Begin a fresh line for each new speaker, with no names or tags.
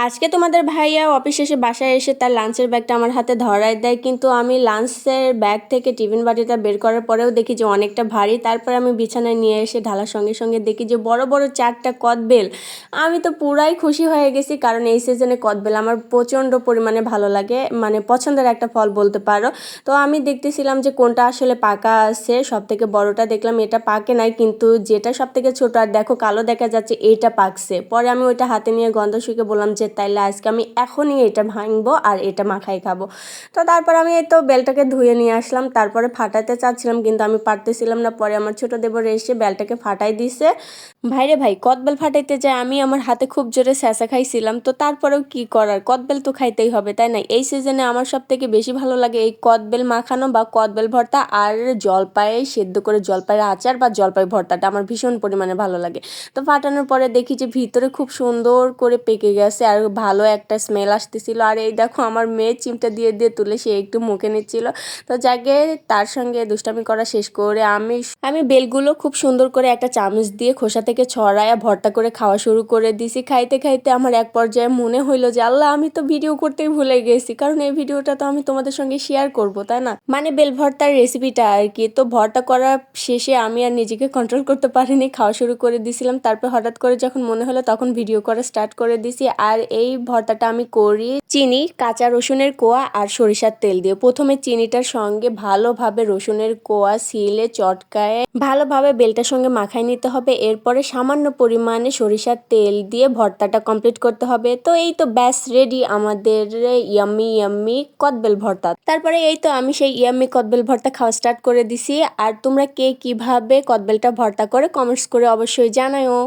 আজকে তোমাদের ভাইয়া অফিস শেষে বাসায় এসে তার লাঞ্চের ব্যাগটা আমার হাতে ধরায় দেয়, কিন্তু আমি লাঞ্চের ব্যাগ থেকে টিফিন বাটিটা বের করার পরেও দেখি যে অনেকটা ভারী। তারপর আমি বিছানায় নিয়ে এসে ঢালার সঙ্গে সঙ্গে দেখি যে বড় বড় 4টা কদবেল। আমি তো পুরাই খুশি হয়ে গেছি, কারণ এই সিজনে কদবেল আমার প্রচণ্ড পরিমাণে ভালো লাগে, মানে পছন্দের একটা ফল বলতে পারো। তো আমি দেখতেছিলাম যে কোনটা আসলে পাকা আছে, সব থেকে বড়টা দেখলাম এটা পাকে নাই, কিন্তু যেটা সব থেকে ছোট আর দেখো কালো দেখা যাচ্ছে এইটা পাকছে। পরে আমি ওইটা হাতে নিয়ে গন্ধ শুকে বললাম যে তাইলে আজকে আমি এখনই এটা ভাঙবো আর এটা মাখাই খাবো। তো তারপর আমি এই তো বেলটাকে ধুয়ে নিয়ে আসলাম, তারপরে ফাটাতে চাচ্ছিলাম কিন্তু আমি পারতেছিলাম না। পরে আমার ছোট দেবর এসে বেলটাকে ফাটাই দিছে। ভাইরে ভাই, কদবেল ফাটাইতে যায় আমি আমার হাতে খুব জোরে স্যাঁচা খাইছিলাম, তো তারপরেও কি করার, কদবেল তো খাইতেই হবে তাই না। এই সিজনে আমার সব থেকে বেশি ভালো লাগে এই কদবেল মাখানো বা কদবেল ভর্তা, আর জলপাই সেদ্ধ করে জলপাইয়ের আচার বা জলপাই ভর্তাটা আমার ভীষণ পরিমাণে ভালো লাগে। তো ফাটানোর পরে দেখি যে ভিতরে খুব সুন্দর করে পেকে গেছে আর ভালো একটা স্মেল আসতেছিল। আর এই দেখো আমার মেয়ে চিমটা দিয়ে দিয়ে তুলে সে একটু মুখে নিচ্ছিল। তো যাকে তার সঙ্গে দুষ্টামি করা শেষ করে আমি আমি বেলগুলো খুব সুন্দর করে একটা চামচ দিয়ে খোসা থেকে ছড়ায়া ভর্তা করে খাওয়া শুরু করে দিছি। খাইতে খাইতে আমার এক পর্যায়ে মনে হইলো যে আল্লাহ, আমি তো ভিডিও করতেই ভুলে গেছি, কারণ এই ভিডিওটা তো আমি তোমাদের সঙ্গে শেয়ার করব তাই না, মানে বেল ভর্তার রেসিপিটা আর কি। তো ভর্তা করার শেষে আমি আর নিজেকে কন্ট্রোল করতে পারিনি, খাওয়া শুরু করে দিছিলাম। তারপর হঠাৎ করে যখন মনে হলো তখন ভিডিও করা স্টার্ট করে দিছি। আর এই ভর্তাটা আমি করি চিনি, কাঁচা রসুনের কোয়া আর সরিষার তেল দিয়ে। প্রথমে চিনিটার সঙ্গে ভালোভাবে রসুনের কোয়া শিলে চটকায় ভালোভাবে বেলটার সঙ্গে মাখায় নিতে হবে। এরপরে সামান্য পরিমাণে সরিষার তেল দিয়ে ভর্তাটা কমপ্লিট করতে হবে। তো এই তো ব্যাস রেডি আমাদের ইয়াম্মি ইয়াম্মি কদবেল ভর্তা। তারপরে এই তো আমি সেই ইয়াম্মি কদবেল ভর্তা খাওয়া স্টার্ট করে দিছি। আর তোমরা কে কিভাবে কদবেলটা ভর্তা করে কমেন্টস করে অবশ্যই জানাও।